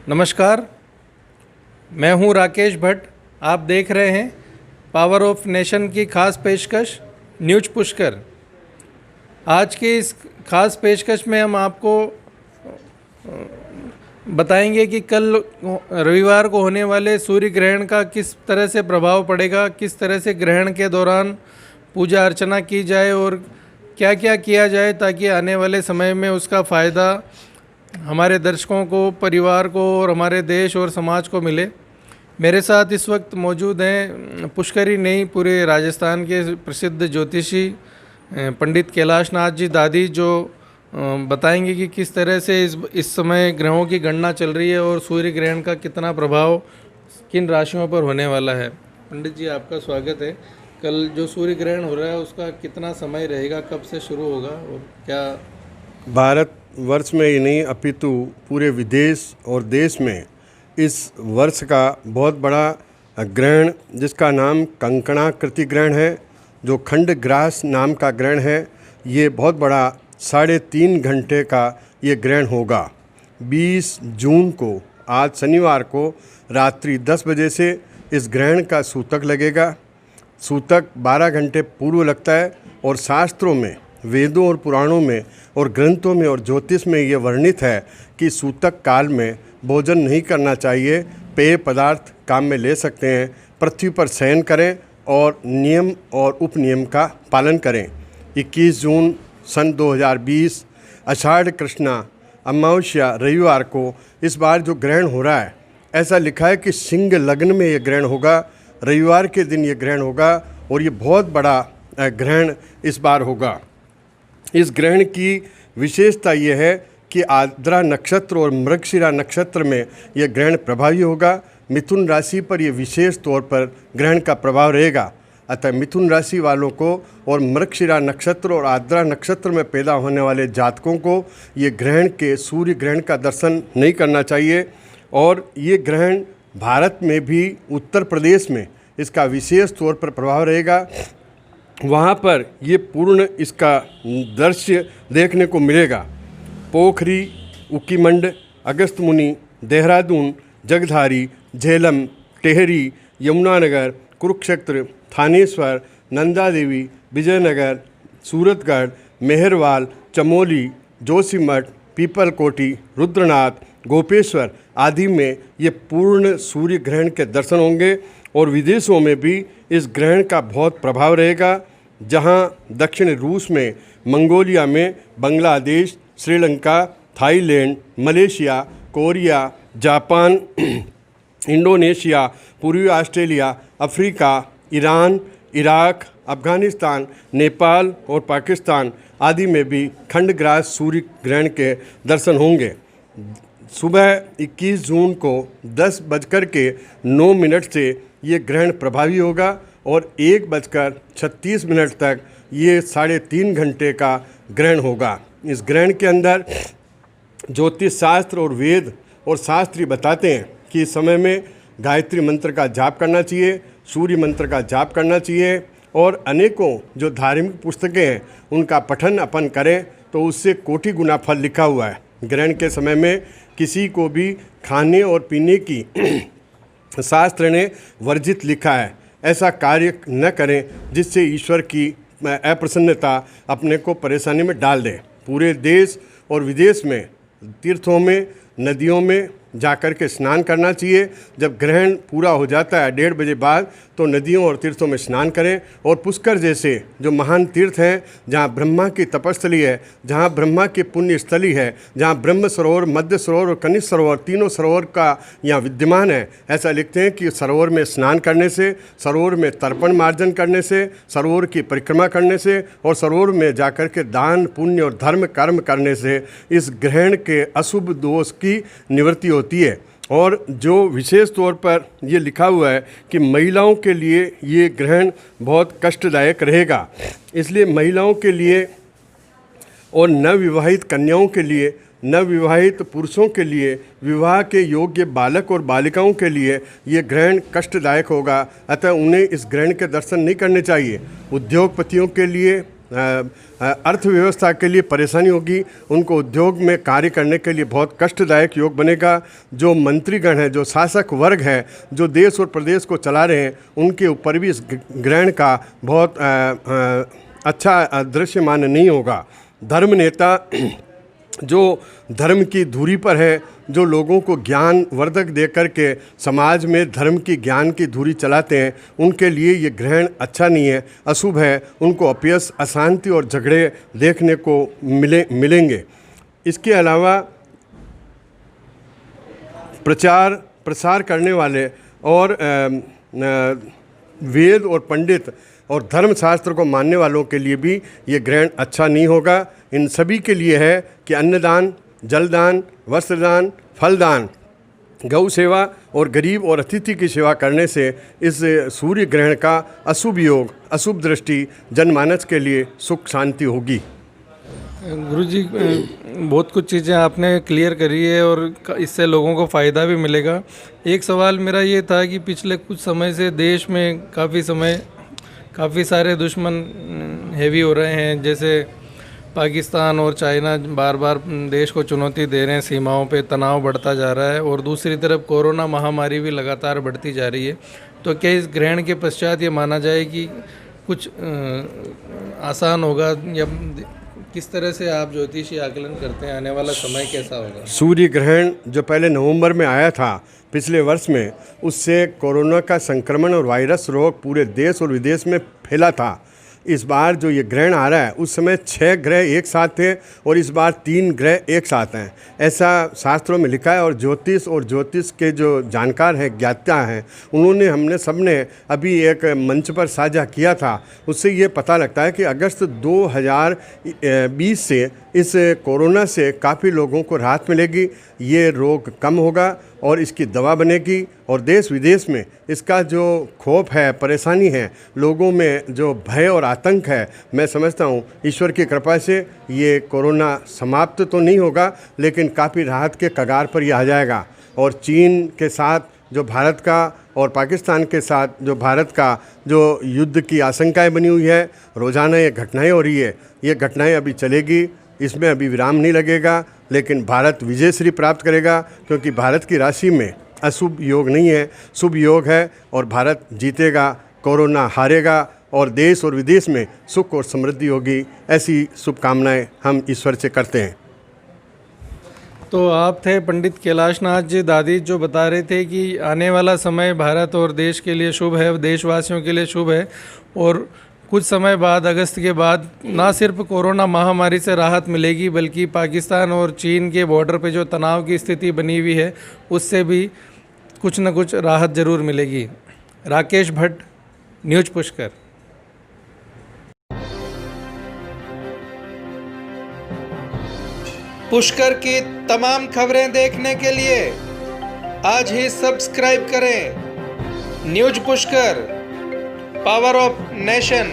नमस्कार, मैं हूं राकेश भट्ट। आप देख रहे हैं पावर ऑफ नेशन की खास पेशकश न्यूज पुष्कर। आज की इस खास पेशकश में हम आपको बताएंगे कि कल रविवार को होने वाले सूर्य ग्रहण का किस तरह से प्रभाव पड़ेगा, किस तरह से ग्रहण के दौरान पूजा अर्चना की जाए और क्या क्या किया जाए ताकि आने वाले समय में उसका फ़ायदा हमारे दर्शकों को, परिवार को और हमारे देश और समाज को मिले। मेरे साथ इस वक्त मौजूद हैं पुष्कर ही नहीं, पूरे राजस्थान के प्रसिद्ध ज्योतिषी पंडित कैलाश नाथ जी दादी, जो बताएंगे कि किस तरह से इस समय ग्रहों की गणना चल रही है और सूर्य ग्रहण का कितना प्रभाव किन राशियों पर होने वाला है। पंडित जी, आपका स्वागत है। कल जो सूर्य ग्रहण हो रहा है उसका कितना समय रहेगा, कब से शुरू होगा और क्या? भारत वर्ष में ही नहीं अपितु पूरे विदेश और देश में इस वर्ष का बहुत बड़ा ग्रहण, जिसका नाम कंकणाकृति ग्रहण है, जो खंड ग्रास नाम का ग्रहण है, ये बहुत बड़ा 3.5 घंटे का ये ग्रहण होगा। 20 जून को, आज शनिवार को रात्रि 10 बजे से इस ग्रहण का सूतक लगेगा। सूतक 12 घंटे पूर्व लगता है और शास्त्रों में, वेदों और पुराणों में और ग्रंथों में और ज्योतिष में ये वर्णित है कि सूतक काल में भोजन नहीं करना चाहिए, पेय पदार्थ काम में ले सकते हैं, पृथ्वी पर शयन करें और नियम और उपनियम का पालन करें। 21 जून सन 2020 आषाढ़ कृष्णा अमावस्या रविवार को इस बार जो ग्रहण हो रहा है, ऐसा लिखा है कि सिंह लग्न में ये ग्रहण होगा, रविवार के दिन ये ग्रहण होगा और ये बहुत बड़ा ग्रहण इस बार होगा। इस ग्रहण की विशेषता ये है कि आर्द्रा नक्षत्र और मृगशिरा नक्षत्र में यह ग्रहण प्रभावी होगा। मिथुन राशि पर यह विशेष तौर पर ग्रहण का प्रभाव रहेगा। अतः मिथुन राशि वालों को और मृगशिरा नक्षत्र और आर्द्रा नक्षत्र में पैदा होने वाले जातकों को ये ग्रहण के, सूर्य ग्रहण का दर्शन नहीं करना चाहिए। और ये ग्रहण भारत में भी उत्तर प्रदेश में इसका विशेष तौर पर प्रभाव रहेगा। वहाँ पर ये पूर्ण इसका दृश्य देखने को मिलेगा। पोखरी, उकीमंड, अगस्त मुनि, देहरादून, जगधारी, झेलम, टेहरी, यमुनानगर, कुरुक्षेत्र, थानेश्वर, नंदा देवी, विजयनगर, सूरतगढ़, मेहरवाल, चमोली, जोशीमठ, पीपलकोटी, रुद्रनाथ, गोपेश्वर आदि में ये पूर्ण सूर्य ग्रहण के दर्शन होंगे। और विदेशों में भी इस ग्रहण का बहुत प्रभाव रहेगा, जहां दक्षिण रूस में, मंगोलिया में, Bangladesh, Sri Lanka, Thailand, Malaysia, Korea, Japan, Indonesia, पूर्वी Australia, Africa, Iran, Iraq, Afghanistan, Nepal और पाकिस्तान आदि में भी खंडग्रास सूर्य ग्रहण के दर्शन होंगे। सुबह 21 जून को 10:09 से ये ग्रहण प्रभावी होगा और 1:36 तक ये 3.5 घंटे का ग्रहण होगा। इस ग्रहण के अंदर ज्योतिष शास्त्र और वेद और शास्त्री बताते हैं कि इस समय में गायत्री मंत्र का जाप करना चाहिए, सूर्य मंत्र का जाप करना चाहिए और अनेकों जो धार्मिक पुस्तकें हैं उनका पठन अपन करें तो उससे कोटि गुना फल लिखा हुआ है। ग्रहण के समय में किसी को भी खाने और पीने की शास्त्र ने वर्जित लिखा है, ऐसा कार्य न करें जिससे ईश्वर की अप्रसन्नता अपने को परेशानी में डाल दे। पूरे देश और विदेश में तीर्थों में, नदियों में जाकर के स्नान करना चाहिए। जब ग्रहण पूरा हो जाता है 1:30 बजे बाद, तो नदियों और तीर्थों में स्नान करें और पुष्कर जैसे जो महान तीर्थ हैं, जहाँ ब्रह्मा की तपस्थली है, जहाँ ब्रह्मा की पुण्य स्थली है, जहाँ ब्रह्म सरोवर, मध्य सरोवर और कनिष्ठ सरोवर, तीनों सरोवर का यहाँ विद्यमान है। ऐसा लिखते हैं कि सरोवर में स्नान करने से, सरोवर में तर्पण मार्जन करने से, सरोवर की परिक्रमा करने से और सरोवर में जाकर के दान, पुण्य और धर्म कर्म करने से इस ग्रहण के अशुभ दोष की निवृत्ति होती है। और जो विशेष तौर पर ये लिखा हुआ है कि महिलाओं के लिए ये ग्रहण बहुत कष्टदायक रहेगा, इसलिए महिलाओं के लिए और नवविवाहित कन्याओं के लिए, नवविवाहित पुरुषों के लिए, विवाह के योग्य बालक और बालिकाओं के लिए ये ग्रहण कष्टदायक होगा। अतः उन्हें इस ग्रहण के दर्शन नहीं करने चाहिए। उद्योगपतियों के लिए, अर्थव्यवस्था के लिए परेशानी होगी, उनको उद्योग में कार्य करने के लिए बहुत कष्टदायक योग बनेगा। जो मंत्रीगण हैं, जो शासक वर्ग है, जो देश और प्रदेश को चला रहे हैं, उनके ऊपर भी इस ग्रहण का बहुत अच्छा दृश्यमान नहीं होगा। धर्म नेता जो धर्म की धुरी पर है, जो लोगों को ज्ञान वर्धक दे करके समाज में धर्म की ज्ञान की धुरी चलाते हैं, उनके लिए ये ग्रहण अच्छा नहीं है, अशुभ है। उनको अपयश, अशांति और झगड़े देखने को मिलेंगे। इसके अलावा प्रचार प्रसार करने वाले और वेद और पंडित और धर्मशास्त्र को मानने वालों के लिए भी ये ग्रहण अच्छा नहीं होगा। इन सभी के लिए है कि अन्नदान, जलदान, वस्त्रदान, फलदान, गौ सेवा और गरीब और अतिथि की सेवा करने से इस सूर्य ग्रहण का अशुभ योग, अशुभ दृष्टि जनमानस के लिए सुख शांति होगी। गुरुजी, बहुत कुछ चीज़ें आपने क्लियर करी है और इससे लोगों को फ़ायदा भी मिलेगा। एक सवाल मेरा ये था कि पिछले कुछ समय से देश में काफ़ी सारे दुश्मन हैवी हो रहे हैं, जैसे पाकिस्तान और चाइना बार बार देश को चुनौती दे रहे हैं, सीमाओं पे तनाव बढ़ता जा रहा है और दूसरी तरफ कोरोना महामारी भी लगातार बढ़ती जा रही है। तो क्या इस ग्रहण के पश्चात ये माना जाए कि कुछ आसान होगा, या किस तरह से आप ज्योतिषी आकलन करते हैं आने वाला समय कैसा होगा? सूर्य ग्रहण जो पहले नवंबर में आया था पिछले वर्ष में, उससे कोरोना का संक्रमण और वायरस रोग पूरे देश और विदेश में फैला था। इस बार जो ये ग्रहण आ रहा है, उस समय 6 ग्रह एक साथ थे और इस बार 3 ग्रह एक साथ हैं, ऐसा शास्त्रों में लिखा है। और ज्योतिष के जो जानकार हैं, ज्ञाता हैं, हमने सबने अभी एक मंच पर साझा किया था, उससे ये पता लगता है कि अगस्त 2020 से इस कोरोना से काफ़ी लोगों को राहत मिलेगी, ये रोग कम होगा और इसकी दवा बनेगी। और देश विदेश में इसका जो खौफ है, परेशानी है, लोगों में जो भय और आतंक है, मैं समझता हूँ ईश्वर की कृपा से ये कोरोना समाप्त तो नहीं होगा, लेकिन काफ़ी राहत के कगार पर ये आ जाएगा। और चीन के साथ जो भारत का और पाकिस्तान के साथ जो भारत का जो युद्ध की आशंकाएं बनी हुई है, रोज़ाना ये घटनाएं हो रही है, ये घटनाएं अभी चलेगी, इसमें अभी विराम नहीं लगेगा, लेकिन भारत विजयश्री प्राप्त करेगा, क्योंकि भारत की राशि में अशुभ योग नहीं है, शुभ योग है और भारत जीतेगा, कोरोना हारेगा और देश और विदेश में सुख और समृद्धि होगी। ऐसी शुभकामनाएं हम ईश्वर से करते हैं। तो आप थे पंडित कैलाशनाथ जी दादी, जो बता रहे थे कि आने वाला समय भारत और देश के लिए शुभ है, देशवासियों के लिए शुभ है और कुछ समय बाद, अगस्त के बाद, ना सिर्फ कोरोना महामारी से राहत मिलेगी, बल्कि पाकिस्तान और चीन के बॉर्डर पे जो तनाव की स्थिति बनी हुई है, उससे भी कुछ न कुछ राहत जरूर मिलेगी। राकेश भट्ट, न्यूज पुष्कर। पुष्कर की तमाम खबरें देखने के लिए आज ही सब्सक्राइब करें news Pushkar, power of nation.